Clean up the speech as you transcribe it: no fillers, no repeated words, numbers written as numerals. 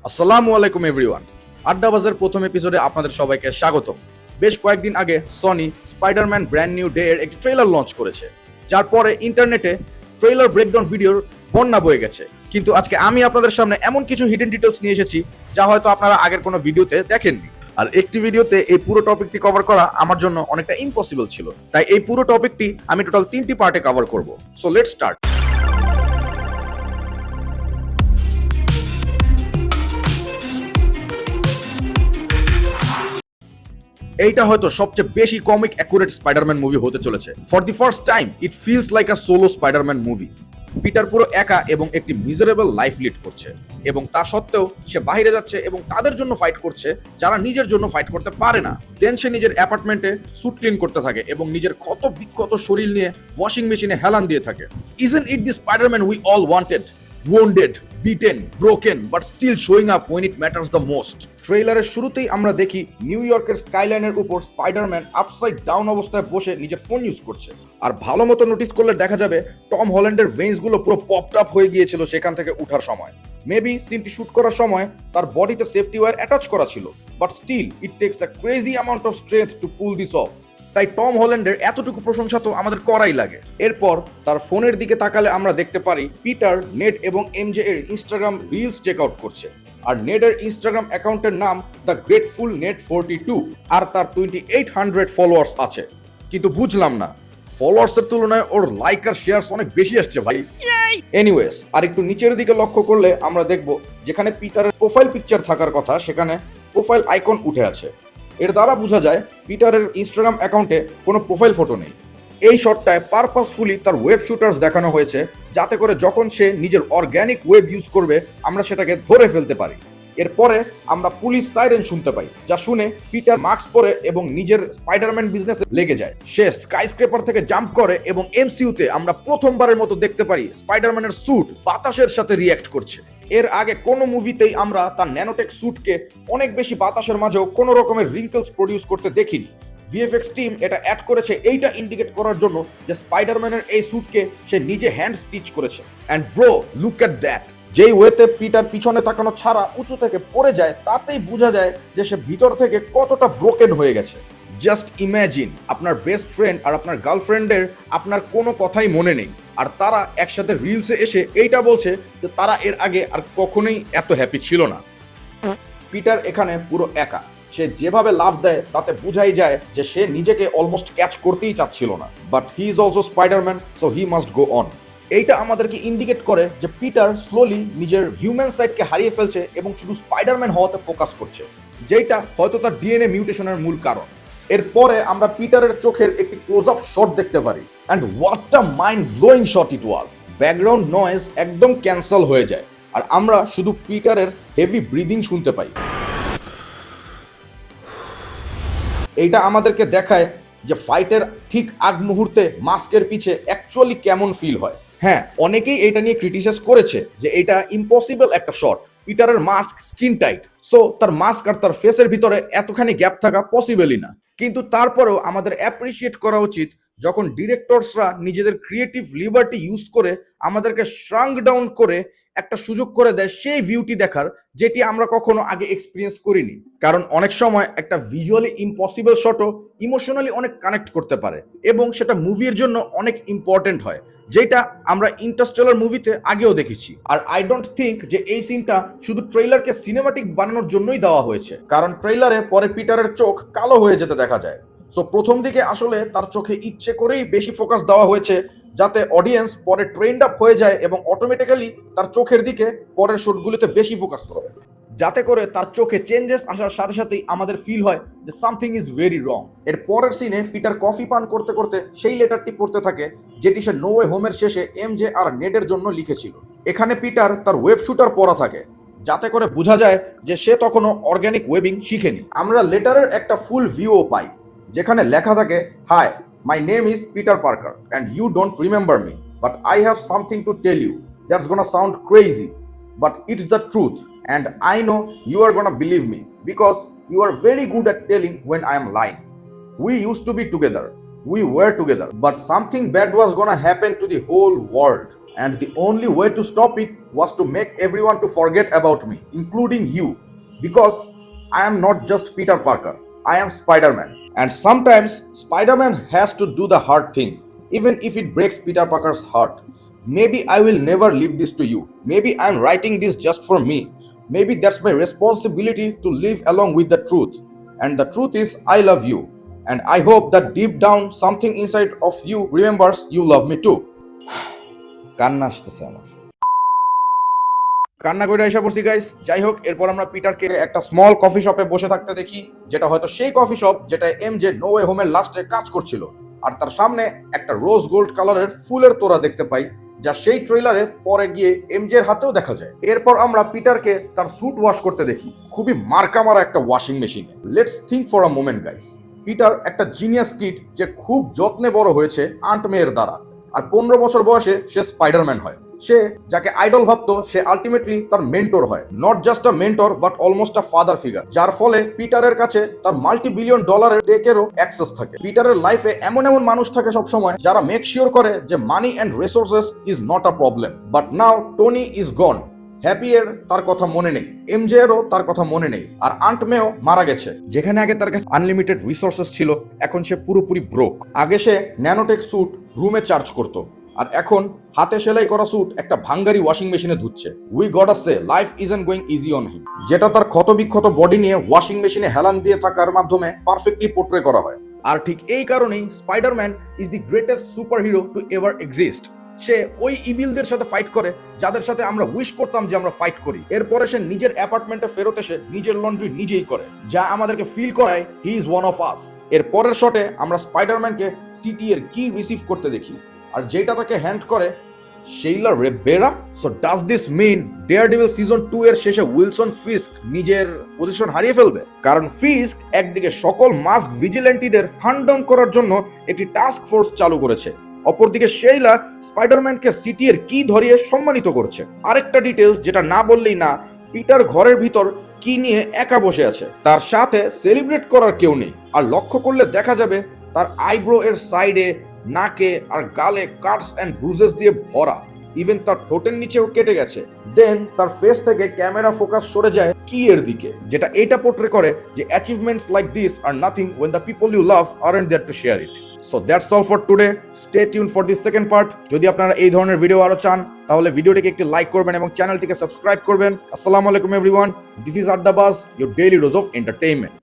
আসসালামু আলাইকুম এভরিওয়ান। আড্ডাবাজের প্রথম এপিসোডে আপনাদের সবাইকে স্বাগত। বেশ কয়েকদিন আগে Sony Spiderman brand new day এর একটি ট্রেলার লঞ্চ করেছে, যার পরে ইন্টারনেটে ট্রেলার ব্রেকডাউন ভিডিওর বন্যা বয়ে গেছে। কিন্তু আজকে আমি আপনাদের সামনে এমন কিছু হিডেন ডিটেলস নিয়ে এসেছি যা হয়তো আপনারা আগের কোনো ভিডিওতে দেখেননি। আর একটি ভিডিওতে এই পুরো টপিকটি কভার করা আমার জন্য অনেকটা ইম্পসিবল ছিল, তাই এই পুরো টপিকটি আমি টোটাল 3টি পার্টে কভার করব। So let's start. এইটা হয়তো সবচেয়ে বেশি কমিক অ্যাকুরেট স্পাইডারম্যান মুভি হতে চলেছে। For the first time it feels like a solo Spiderman movie. Peter পুরো একা এবং একটি মিজারেবল লাইফ লিড করছে, এবং তা সত্ত্বেও সে বাইরে যাচ্ছে এবং তাদের জন্য ফাইট করছে যারা নিজের জন্য ফাইট করতে পারে না। দেন সে নিজের অ্যাপার্টমেন্টে স্যুট ক্লিন করতে থাকে এবং নিজের ক্ষত বিক্ষত শরীর নিয়ে ওয়াশিং মেশিনে হেলান দিয়ে থাকে। Isn't it the Spiderman we all wanted? wounded, beaten, broken, but still showing up when it matters the most. ট্রেইলারের শুরুতেই আমরা দেখি নিউ ইয়র্কের স্কাইলাইনের উপর স্পাইডারম্যান আপসাইড ডাউন অবস্থায় বসে নিজের ফোন ইউজ করছে। আর ভালো মতো নোটিস করলে দেখা যাবে টম হল্যান্ডের ভেইনস গুলো পুরো পপড আপ হয়ে গিয়েছিল সেখান থেকে ওঠার সময়। মেবি সিনটি শুট করার সময় তার বডিতে সেফটি ওয়্যার অ্যাটাচ করা ছিল, but still it takes a crazy amount of strength to pull this off. তাই টম হল্যান্ডের এতটুকু প্রশংসা তো আমাদের করাই লাগে। এরপর তার ফোনের দিকে তাকালে আমরা দেখতে পারি পিটার নেড এবং এমজে এর ইনস্টাগ্রাম রিলস চেক আউট করছে। আর নেডের ইনস্টাগ্রাম অ্যাকাউন্টের নাম দ্য গ্রেটফুল নেড 42, আর তার 2800 ফলোয়ার্স আছে। কিন্তু বুঝলাম না, ফলোয়ার্সের তুলনায় ওর লাইক আর শেয়ারস অনেক বেশি আসছে ভাই। এনিওয়েজ, আর একটু নিচের দিকে লক্ষ্য করলে আমরা দেখব যেখানে পিটারের প্রোফাইল পিকচার থাকার কথা সেখানে প্রোফাইল আইকন উঠে আছে। এর দ্বারা বোঝা যায় পিটারের ইনস্টাগ্রাম অ্যাকাউন্টে কোনো প্রোফাইল ফটো নেই। এই শটটায় পারপাসফুলি তার ওয়েব শুটার্স দেখানো হয়েছে, যাতে করে যখন সে নিজের অর্গ্যানিক ওয়েব ইউজ করবে আমরা সেটাকে ধরে ফেলতে পারি। এরপরে আমরা পুলিশ সাইরেন শুনতে পাই, যা শুনে পিটার মাস্ক পরে এবং নিজের স্পাইডারম্যান বিজনেসে লেগে যায়। সে স্কাইস্ক্রেপার থেকে জাম্প করে এবং এমসিইউতে আমরা প্রথমবারের মতো দেখতে পারি স্পাইডারম্যানের স্যুট বাতাসের সাথে রিয়্যাক্ট করছে। এর আগে কোনো মুভিতেই আমরা তার ন্যানোটেক স্যুটকে অনেক বেশি বাতাসের মাঝেও কোনো রকমের রিঙ্কলস প্রডিউস করতে দেখিনি। ভিএফএক্স টিম এটা অ্যাড করেছে এইটা ইন্ডিকেট করার জন্য যে স্পাইডারম্যানের এই স্যুটকে সে নিজে হ্যান্ড স্টিচ করেছে। And bro, look at that. যেই ওয়েতে পিটার পিছনে তাকানো ছাড়া উঁচু থেকে পড়ে যায় তাতেই বোঝা যায় যে সে ভিতর থেকে কতটা ব্রোকেন হয়ে গেছে। জাস্ট ইম্যাজিন, আপনার বেস্ট ফ্রেন্ড আর আপনার গার্লফ্রেন্ডের আপনার কোনো কথাই মনে নেই, আর তারা একসাথে রিলসে এসে এইটা বলছে যে তারা এর আগে আর কখনোই এত হ্যাপি ছিল না। পিটার এখানে পুরো একা। সে যেভাবে লাফ দেয় তাতে বোঝাই যায় যে সে নিজেকে অলমোস্ট ক্যাচ করতেই চাচ্ছিল না। But he is also Spiderman, so he must go on. এইটা আমাদেরকে ইন্ডিকেট করে যে পিটার স্লোলি নিজের হিউম্যান সাইডকে হারিয়ে ফেলছে এবং শুধু স্পাইডারম্যান হওয়াতে ফোকাস করছে, যেটা হয়তো তার ডিএনএ মিউটেশনের মূল কারণ। এরপরে আমরা পিটারের চোখের একটি ক্লোজ আপ শট দেখতে পারি, and what a mind blowing shot it was. Background noise একদম ক্যান্সেল হয়ে যায় আর আমরা শুধু পিটারের হেভি ব্রিদিং শুনতে পাই। এইটা আমাদেরকে দেখায় যে ফাইটের ঠিক আগ মুহূর্তে মাস্কের পিছে অ্যাকচুয়ালি কেমন ফিল হয়। হ্যাঁ, অনেকেই এটা নিয়ে ক্রিটিসাইজ করেছে যে এটা ইম্পসিবল একটা শট। পিটারের মাস্ক স্কিন টাইট, সো তার মাস্ক আর তার ফেসের ভিতরে এতখানি গ্যাপ থাকা পসিবলই না। কিন্তু তারপরেও আমাদের অ্যাপ্রিসিয়েট করা উচিত যখন ডিরেক্টরসরা নিজেদের ক্রিয়েটিভ লিবার্টি ইউজ করে আমাদেরকে শ্রাঙ্ক ডাউন করে একটা সুযোগ করে দেয় সেই ভিউটি দেখার, যেটি আমরা কখনো আগে এক্সপিরিয়েন্স করিনি। কারণ অনেক সময় একটা ভিজুয়ালি ইম্পসিবল শটও ইমোশনালি অনেক কানেক্ট করতে পারে এবং সেটা মুভির জন্য অনেক ইম্পর্টেন্ট হয়, যেটা আমরা ইন্টারস্টেলার মুভিতে আগেও দেখেছি। আর আই ডোন্ট থিঙ্ক যে এই সিনটা শুধু ট্রেইলারকে সিনেমাটিক বানানোর জন্যই দেওয়া হয়েছে, কারণ ট্রেইলারে পরে পিটারের চোখ কালো হয়ে যেতে দেখা যায়। সো প্রথম দিকে আসলে তার চোখে ইচ্ছে করেই বেশি ফোকাস দেওয়া হয়েছে, যাতে অডিয়েন্স পরে ট্রেন্ড আপ হয়ে যায় এবং অটোমেটিক্যালি তার চোখের দিকে পরের শটগুলিতে বেশি ফোকাস করে, যাতে করে তার চোখে চেঞ্জেস আসার সাথে সাথেই আমাদের ফিল হয় যে সামথিং ইজ ভেরি রং। এর পরের সিনে পিটার কফি পান করতে করতে সেই লেটারটি পড়তে থাকে যেটি সে নো ওয়ে হোমের শেষে এমজে আর নেডের জন্য লিখেছিল। এখানে পিটার তার ওয়েব শুটার পরা থাকে, যাতে করে বোঝা যায় যে সে তখনও অর্গ্যানিক ওয়েবিং শিখেনি। আমরা লেটারের একটা ফুল ভিউও পাই, যেখানে লেখা থাকে, high, my name is Peter Parker and you don't remember me, but I have something to tell you that's gonna sound crazy, but it's the truth and I know you are gonna believe me because you are very good at telling when I am lying. We used to be together, we were together, but something bad was gonna happen to the whole world. And the only way to stop it was to make everyone to forget about me, including you. Because I am not just Peter Parker, I am Spider-Man. And sometimes Spider-Man has to do the hard thing, even if it breaks Peter Parker's heart. Maybe I will never leave this to you. Maybe I am writing this just for me. Maybe that's my responsibility to live along with the truth. And the truth is, I love you. And I hope that deep down something inside of you remembers you love me too. কান্না আসতেছে আমার, কান্না করে এসে পড়ছি guys. যাই হোক, এরপর আমরা পিটারকে একটা স্মল কফি শপে বসে থাকতে দেখি, যেটা হয়তো সেই কফি শপ যেটা এমজে নো ওয়ে হোমের লাস্টে কাজ করছিল। আর তার সামনে একটা রোজ গোল্ড কালারের ফুলের তোড়া দেখতে পাই, যা সেই ট্রেলারে পরে গিয়ে এমজে এর হাতেও দেখা যায়। এরপর আমরা পিটারকে তার স্যুট ওয়াশ করতে দেখি, খুবই মার্কা মারা একটা ওয়াশিং মেশিনে। Let's think for a moment guys. Peter একটা জিনিয়াস কিড যে খুব যত্নে বড় হয়েছে আন্ট মেয়ের দ্বারা, আর 15 বছর বয়সে সে স্পাইডারম্যান হয়। সে যাকে আইডল ভাবতো সে আলটিমেটলি তার মেন্টর হয়, not just a mentor but almost a father figure, যার ফলে পিটারের কাছে তার মাল্টি-বিলিয়ন ডলারের টেকেরও অ্যাক্সেস থাকে। পিটারের লাইফে এমন এমন মানুষ থাকে সব সময় যারা মেক শিওর করে যে মানি and resources is not a problem. But now Tony is gone. Happy এর তার কথা মনে নেই, এমজে এরও তার কথা মনে নেই, আর আন্ট মেও মারা গেছে। যেখানে আগে তার কাছে আনলিমিটেড রিসোর্সেস ছিল, এখন সে পুরোপুরি ব্রোক। আগে সে ন্যানোটেক স্যুট রুমে চার্জ করতো, আর এখন হাতে সেলাই করা স্যুট একটা ভাঙ্গারি ওয়াশিং মেশিনে ধুচ্ছে। We got say life isn't going easy on him, যেটা তার ক্ষতবিক্ষত বডি নিয়ে ওয়াশিং মেশিনে হেলান দিয়ে থাকার মাধ্যমে পারফেক্টলি পোর্ট্রে করা হয়। আর ঠিক এই কারণেই Spiderman is the greatest super hero to ever exist. সে ওই ইভিলদের সাথে ফাইট করে যাদের সাথে আমরা উইশ করতাম যে আমরা ফাইট করি। এরপরে সে নিজের অ্যাপার্টমেন্টে ফেরত এসে নিজের লন্ড্রি নিজেই করে, যা আমাদেরকে ফিল করায় he is one of us. এর পরের শটে আমরা স্পাইডারম্যানকে সিটি এর কি রিসিভ করতে দেখি, আর যেটা তাকে হ্যান্ড করে Sheila Rebera. So does this mean Daredevil season 2 এর শেষে উইলসন ফিস্ক নিজের পজিশন হারিয়ে ফেলবে? কারণ ফিস্ক একদিকে সকল মাস্ক ভিজিল্যান্টিদের হান্ট ডাউন করার জন্য একটি টাস্ক ফোর্স চালু করেছে, অপরদিকে শেইলা স্পাইডারম্যানকে সিটি এর কি ধরিয়ে সম্মানিত করছে। আরেকটা ডিটেলস যেটা না বললেই না, পিটার ঘরের ভিতর কি নিয়ে একা বসে আছে, তার সাথে সেলিব্রেট করার কেউ নেই। আর লক্ষ্য করলে দেখা যাবে তার আইব্রো এর সাইডে, নাকে আর গালে কাটস অ্যান্ড ব্রুজেস দিয়ে ভরা, ইভেন তার ঠোঁটের নিচেও কেটে গেছে। দেন তার ফেস থেকে ক্যামেরা ফোকাস সরে যায় কি এর দিকে, যেটা এটা পোর্ট্রে করে যে achievements like this are nothing when the people you love aren't there to share it. So that's all for today. Stay tuned for the second part. যদি আপনারা এই ধরনের ভিডিও আরো চান তাহলে ভিডিওটিকে একটি লাইক করবেন এবং চ্যানেলটিকে সাবস্ক্রাইব করবেন। আসসালামু আলাইকুম everyone, this is Addabaz, your daily dose of entertainment.